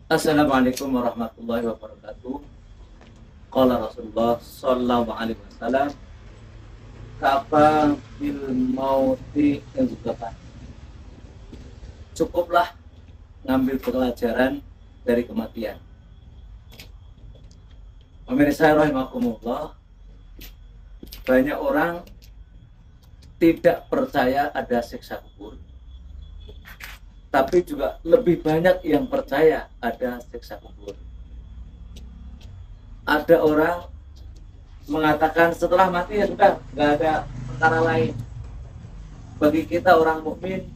Assalamualaikum warahmatullahi wabarakatuh. Qala Rasulullah sallallahu alaihi wasallam, kafa bil mauti inzatan. Cukuplah ngambil pelajaran dari kematian. Pemirsa rahimakumullah, banyak orang tidak percaya ada siksa kubur, tapi juga lebih banyak yang percaya ada siksa kubur. Ada orang mengatakan setelah mati ya sudah, nggak ada perkara lain. Bagi kita orang mukmin,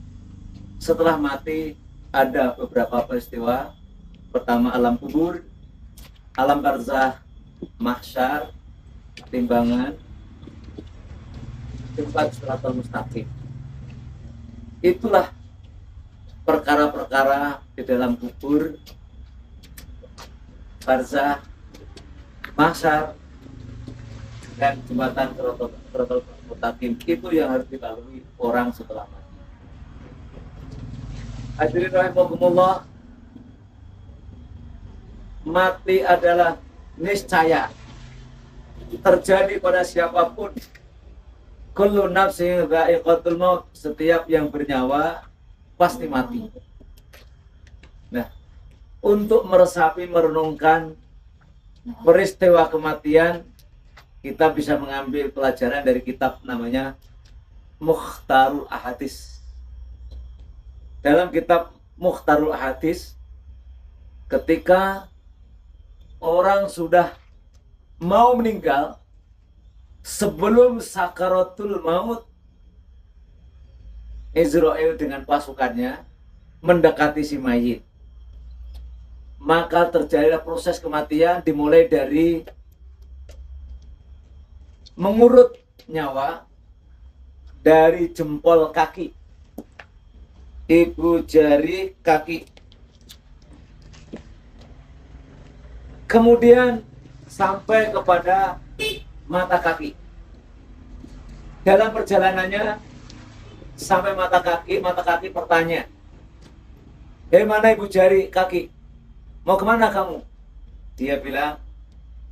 setelah mati ada beberapa peristiwa. Pertama, alam kubur, alam barzah, mahsyar, timbangan, tempat siratal mustaqim. Itulah perkara-perkara di dalam kubur, barzah, mahsyar, dan jembatan siratal mustaqim. Itu yang harus dilalui orang setelah mati. Hadirin rahimakumullah, mati adalah niscaya terjadi pada siapapun. Kullu nafsin dha'iqatul maut, setiap yang bernyawa pasti mati. Nah, untuk meresapi, merenungkan peristiwa kematian, kita bisa mengambil pelajaran dari kitab namanya Mukhtarul Ahadits. Dalam kitab Mukhtarul Ahadits, ketika orang sudah mau meninggal, sebelum sakaratul maut, Israel dengan pasukannya mendekati si mayit, maka terjadilah proses kematian, dimulai dari mengurut nyawa dari jempol kaki, ibu jari kaki, kemudian sampai kepada mata kaki. Dalam perjalanannya sampai mata kaki bertanya, "Hei, mana ibu jari kaki? Mau kemana kamu?" Dia bilang,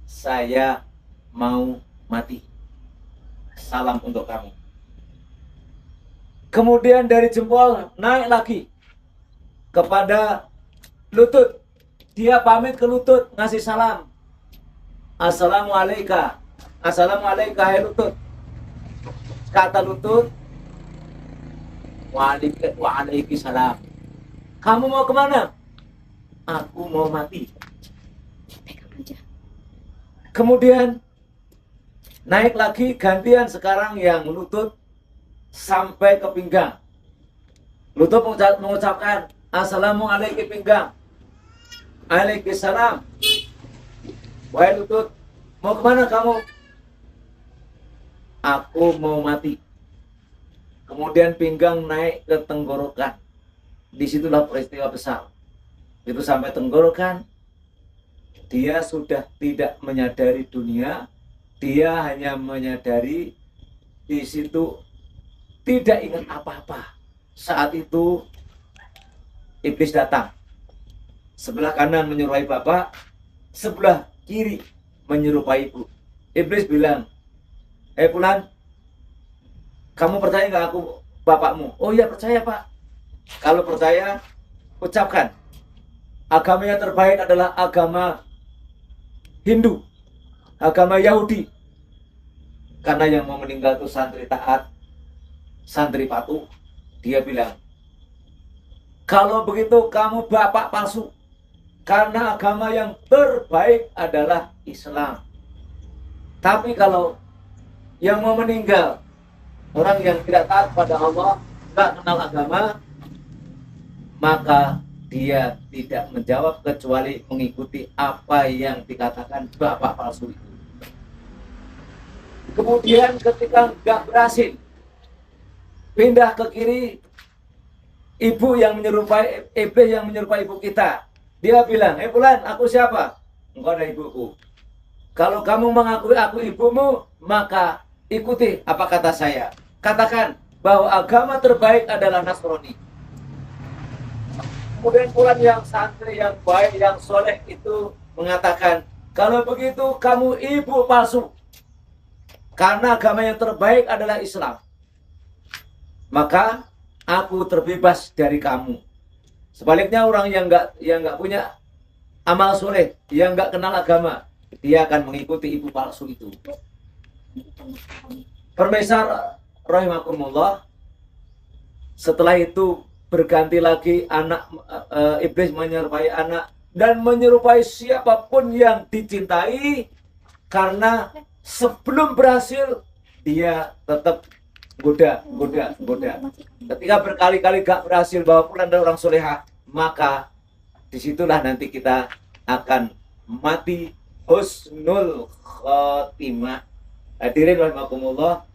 "Saya mau mati. Salam untuk kamu." Kemudian dari jempol naik lagi kepada lutut. Dia pamit ke lutut, ngasih salam. Assalamualaikum. Assalamualaikum, hai lutut. Kata lutut, waalaikumsalam. Kamu mau kemana? Aku mau mati. Kemudian naik lagi, gantian sekarang yang lutut sampai ke pinggang. Lutut mengucapkan assalamualaikum pinggang. Waalaikumsalam. Wahai lutut, mau kemana kamu? Aku mau mati. Kemudian pinggang naik ke tenggorokan. Disitulah peristiwa besar. Itu sampai tenggorokan, dia sudah tidak menyadari dunia. Dia hanya menyadari di situ, tidak ingat apa-apa. Saat itu iblis datang. Sebelah kanan menyerupai bapak, sebelah kiri menyerupai ibu. Iblis bilang, "Hei Fulan, kamu percaya nggak aku bapakmu?" "Oh iya percaya pak." "Kalau percaya, ucapkan, agama yang terbaik adalah agama Hindu, agama Yahudi. Karena yang mau meninggal itu santri taat, santri patuh." Dia bilang, "Kalau begitu kamu bapak palsu. Karena agama yang terbaik adalah Islam. Tapi kalau yang mau meninggal, orang yang tidak taat pada Allah, tidak kenal agama, maka dia tidak menjawab kecuali mengikuti apa yang dikatakan bapak palsu itu." Kemudian ketika nggak berhasil, pindah ke kiri, ibu yang menyerupai, iblis yang menyerupai ibu kita. Dia bilang, "Eh Fulan, aku siapa?" "Engkau adalah ibuku. Kalau kamu mengakui aku ibumu, maka ikuti apa kata saya. Katakan bahwa agama terbaik adalah Nasrani." Kemudian pulang yang santri, yang baik, yang soleh itu mengatakan, kalau begitu kamu ibu palsu. Karena agama yang terbaik adalah Islam. Maka aku terbebas dari kamu. Sebaliknya orang yang nggak punya amal soleh, yang nggak kenal agama, dia akan mengikuti ibu palsu itu. Permisal rahimakumullah, setelah itu berganti lagi anak iblis menyerupai anak dan menyerupai siapapun yang dicintai, karena sebelum berhasil dia tetap goda. Ketika berkali-kali gak berhasil bawa pulang dari orang soleha, maka disitulah nanti kita akan mati husnul khotimah. Hadirin rahimakumullah,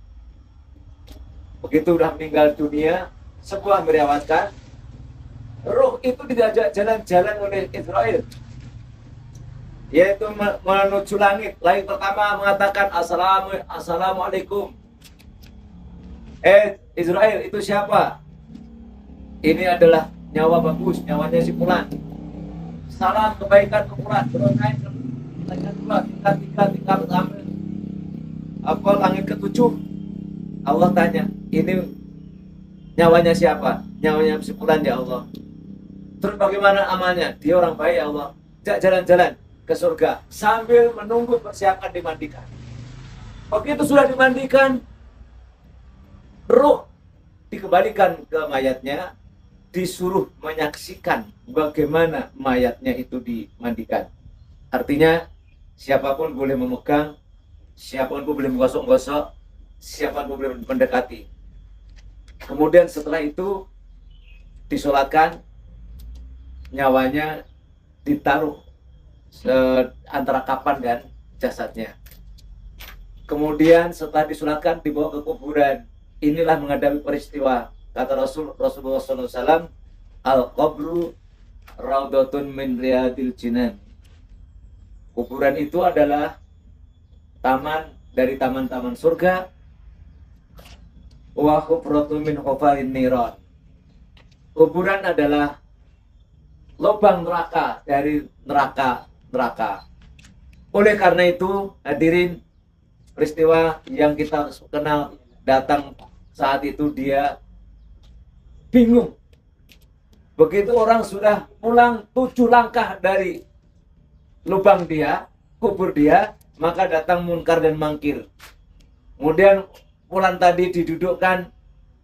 begitu udah meninggal dunia, sebuah meriwayatkan ruh itu diajak jalan-jalan oleh Israel, yaitu menuju langit. Langit pertama mengatakan assalamualaikum. Israel, itu siapa? Ini adalah nyawa bagus, nyawanya si Fulan. Salam kebaikan ke Fulan. Terus naik ke tingkat sampai apa langit ketujuh. Allah tanya, ini nyawanya siapa? Nyawanya si Fulan ya Allah. Terus bagaimana amalnya? Dia orang baik ya Allah. Jalan-jalan ke surga sambil menunggu persiapan dimandikan. Begitu sudah dimandikan, ruh dikembalikan ke mayatnya, disuruh menyaksikan bagaimana mayatnya itu dimandikan. Artinya siapapun boleh memegang, siapapun boleh menggosok-gosok, siapapun boleh mendekati. Kemudian setelah itu disolatkan, nyawanya ditaruh antara kapan dan jasadnya. Kemudian setelah disolatkan dibawa ke kuburan. Inilah menghadapi peristiwa. Kata Rasulullah SAW, al-qabru raudhatun min riyadil jinan. Kuburan itu adalah taman dari taman-taman surga. Wa hufratun min hufalin niran. Kuburan adalah lubang neraka dari neraka. Oleh karena itu, hadirin, peristiwa yang kita kenal datang saat itu dia bingung. Begitu orang sudah pulang 7 langkah dari lubang dia, kubur dia, maka datang munkar dan mangkir. Kemudian Fulan tadi didudukkan,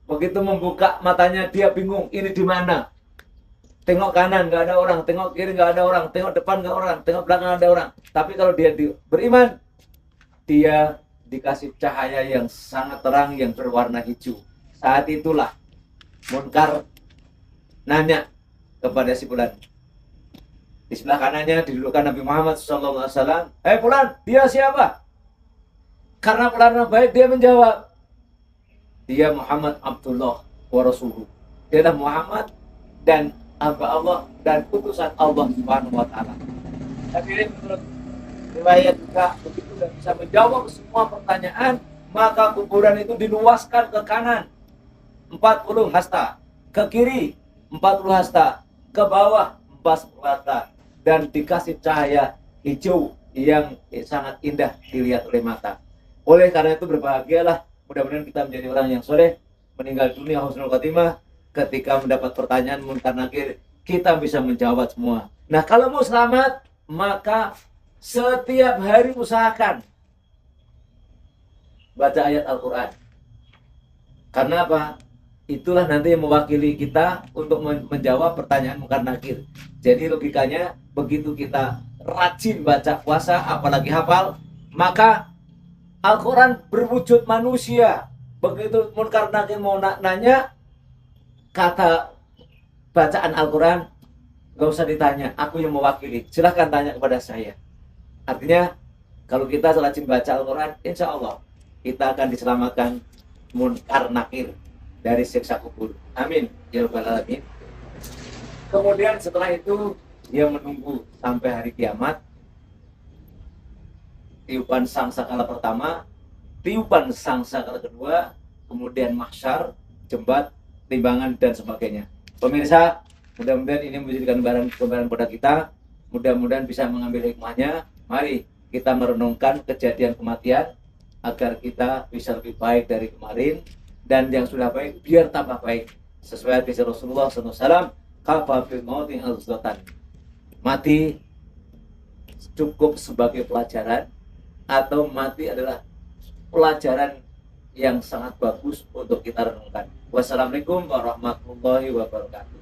begitu membuka matanya dia bingung, ini di mana? Tengok kanan nggak ada orang, tengok kiri nggak ada orang, tengok depan nggak orang, tengok belakang ada orang. Tapi kalau dia beriman, dia dikasih cahaya yang sangat terang yang berwarna hijau. Saat itulah munkar nanya kepada si Fulan. Di sebelah kanannya didudukkan Nabi Muhammad SAW. Fulan, dia siapa? Karena Fulan baik, dia menjawab, dia Muhammad Abdullah wa Rasuluh. Dia adalah Muhammad dan hamba Allah dan utusan Allah Subhanahu wa taala. Hadirin, menurut riwayat juga begitu dan bisa menjawab semua pertanyaan, maka kuburan itu diluaskan ke kanan 40 hasta, ke kiri 40 hasta, ke bawah 40 hasta, dan dikasih cahaya hijau yang sangat indah dilihat oleh mata. Oleh karena itu berbahagialah, mudah-mudahan kita menjadi orang yang soleh, meninggal dunia husnul khotimah. Ketika mendapat pertanyaan munkar nakir, kita bisa menjawab semua. Nah, kalau mau selamat, maka setiap hari usahakan baca ayat Al-Quran. Karena apa? Itulah nanti yang mewakili kita untuk menjawab pertanyaan munkar nakir. Jadi logikanya, begitu kita rajin baca puasa, apalagi hafal, maka Al-Quran berwujud manusia. Begitu munkar nakir mau nanya, kata bacaan Al-Quran, gak usah ditanya, aku yang mewakili, silahkan tanya kepada saya. Artinya, kalau kita rajin baca Al-Quran, insya Allah kita akan diselamatkan munkar nakir dari siksa kubur. Amin ya rabbal alamin. Kemudian setelah itu dia menunggu sampai hari kiamat, tiupan sangkakala pertama, tiupan sangkakala kedua, kemudian mahsyar, jembat, timbangan dan sebagainya. Pemirsa, Mudah-mudahan ini menjadikan gambaran pada kita. Mudah-mudahan bisa mengambil hikmahnya. Mari kita merenungkan kejadian kematian agar kita bisa lebih baik dari kemarin, dan yang sudah baik biar tambah baik sesuai hadis Rasulullah SAW. Kafa fil mauti hazatan. Mati cukup sebagai pelajaran, atau mati adalah pelajaran yang sangat bagus untuk kita renungkan. Wassalamualaikum warahmatullahi wabarakatuh.